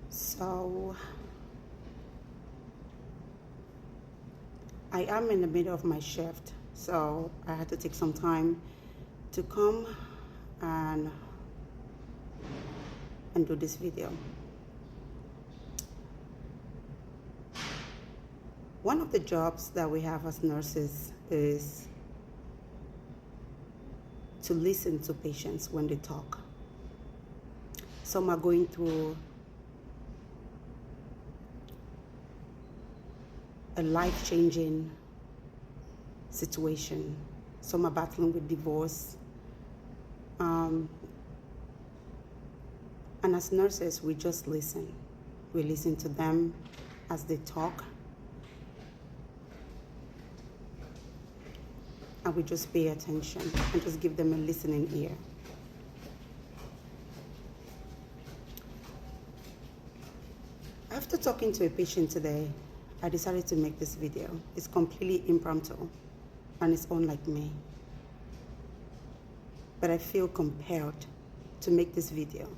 So I am in the middle of my shift, so I had to take some time to come and do this video. One of the jobs that we have as nurses is to listen to patients when they talk. Some are going through a life-changing situation. Some are battling with divorce. And as nurses, we just listen. We listen to them as they talk. And we just pay attention and just give them a listening ear. After talking to a patient today, I decided to make this video. It's completely impromptu and it's unlike me. But I feel compelled to make this video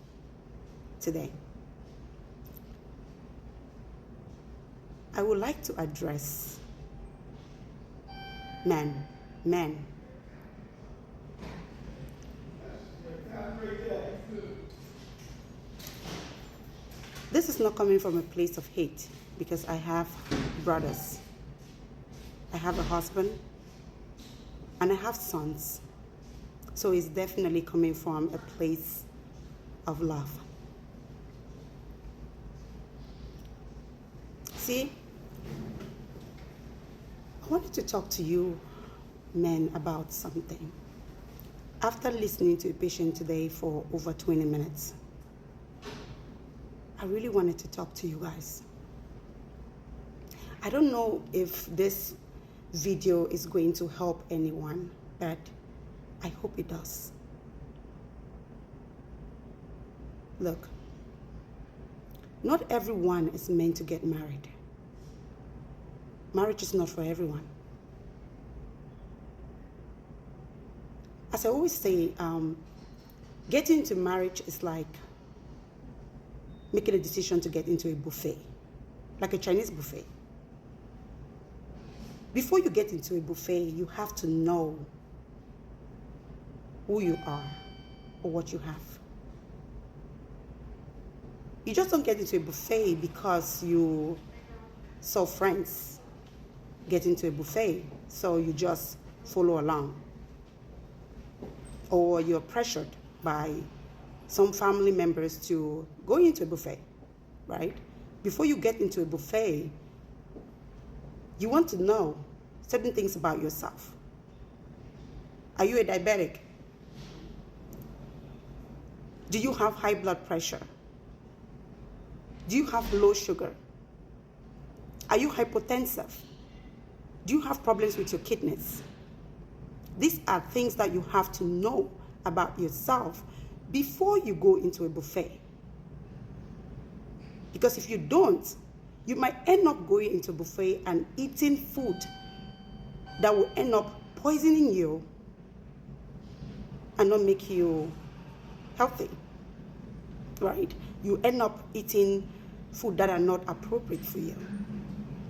today. I would like to address men. This is not coming from a place of hate because I have brothers. I have a husband and I have sons. So it's definitely coming from a place of love. See, I wanted to talk to you men about something. After listening to a patient today for over 20 minutes, I really wanted to talk to you guys. I don't know if this video is going to help anyone, but I hope it does. Look, not everyone is meant to get married. Marriage is not for everyone. As I always say, getting into marriage is like making a decision to get into a buffet, like a Chinese buffet. Before you get into a buffet, you have to know who you are or what you have. You just don't get into a buffet because you saw friends get into a buffet, so you just follow along. Or you're pressured by some family members to go into a buffet, right? Before you get into a buffet, you want to know certain things about yourself. Are you a diabetic? Do you have high blood pressure? Do you have low sugar? Are you hypotensive? Do you have problems with your kidneys? These are things that you have to know about yourself before you go into a buffet. Because if you don't, you might end up going into a buffet and eating food that will end up poisoning you and not make you healthy, right? You end up eating food that are not appropriate for you.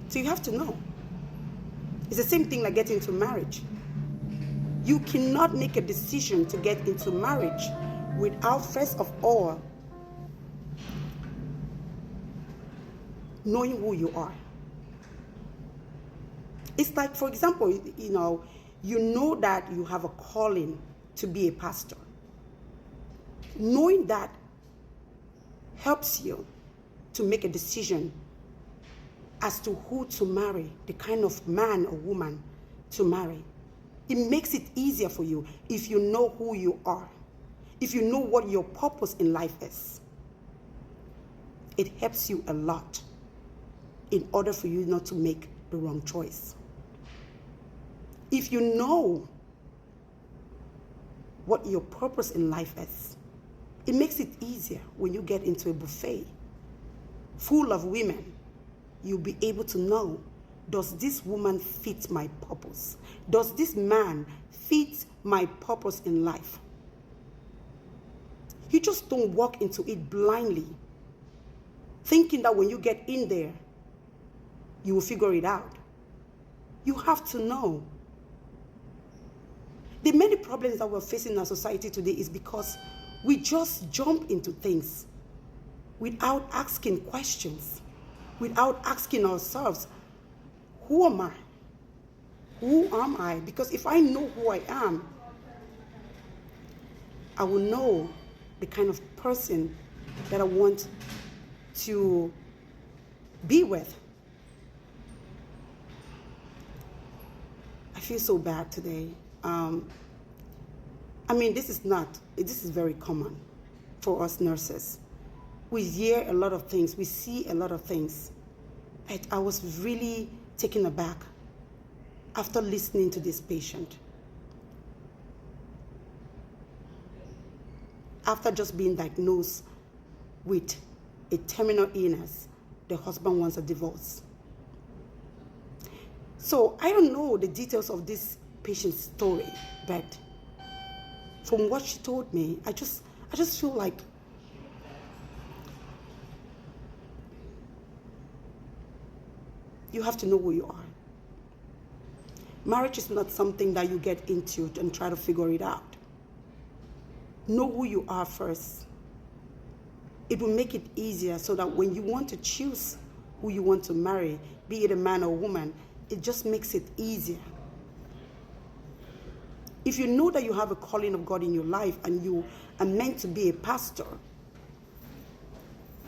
So you have to know. It's the same thing like getting into marriage. You cannot make a decision to get into marriage without first of all knowing who you are. It's like, for example, you know that you have a calling to be a pastor. Knowing that helps you to make a decision as to who to marry, the kind of man or woman to marry. It makes it easier for you if you know who you are, if you know what your purpose in life is. It helps you a lot in order for you not to make the wrong choice. If you know what your purpose in life is, it makes it easier when you get into a buffet full of women. You'll be able to know, does this woman fit my purpose? Does this man fit my purpose in life? You just don't walk into it blindly, thinking that when you get in there, you will figure it out. You have to know. The many problems that we're facing in our society today is because we just jump into things without asking questions, without asking ourselves, who am I? Who am I? Because if I know who I am, I will know the kind of person that I want to be with. I feel so bad today. This is very common for us nurses. We hear a lot of things, we see a lot of things. I was really taken aback after listening to this patient. After just being diagnosed with a terminal illness, the husband wants a divorce. So I don't know the details of this patient's story, but from what she told me, I just feel like you have to know who you are. Marriage is not something that you get into and try to figure it out. Know who you are first. It will make it easier so that when you want to choose who you want to marry, be it a man or a woman, it just makes it easier. If you know that you have a calling of God in your life and you are meant to be a pastor,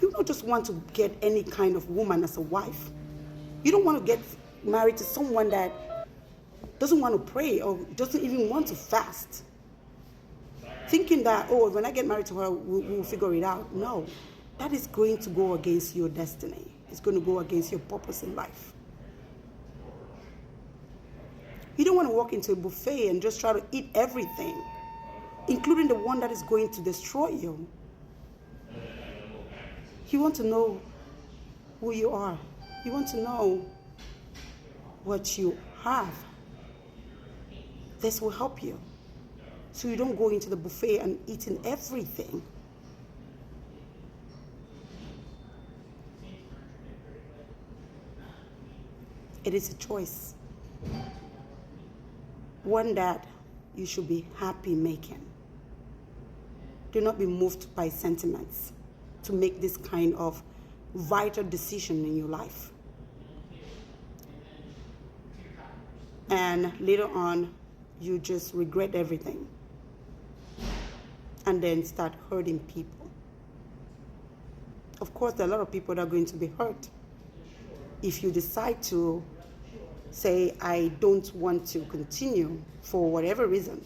you don't just want to get any kind of woman as a wife. You don't want to get married to someone that doesn't want to pray or doesn't even want to fast, thinking that, oh, when I get married to her, we'll figure it out. No, that is going to go against your destiny. It's going to go against your purpose in life. You don't want to walk into a buffet and just try to eat everything, including the one that is going to destroy you. You want to know who you are. You want to know what you have. This will help you. So you don't go into the buffet and eating everything. It is a choice. One that you should be happy making. Do not be moved by sentiments to make this kind of vital decision in your life. And later on, you just regret everything and then start hurting people. Of course, there are a lot of people that are going to be hurt if you decide to say, I don't want to continue for whatever reason.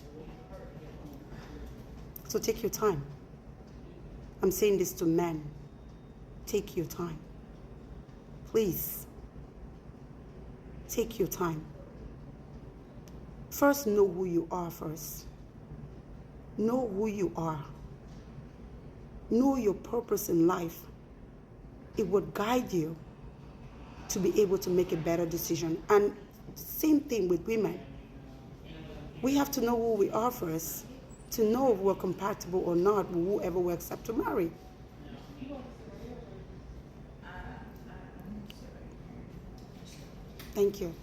So take your time. I'm saying this to men. Take your time. Please. Take your time. First, know who you are first. Know who you are. Know your purpose in life. It would guide you to be able to make a better decision. And same thing with women. We have to know who we are first to know if we're compatible or not with whoever we accept to marry. Thank you.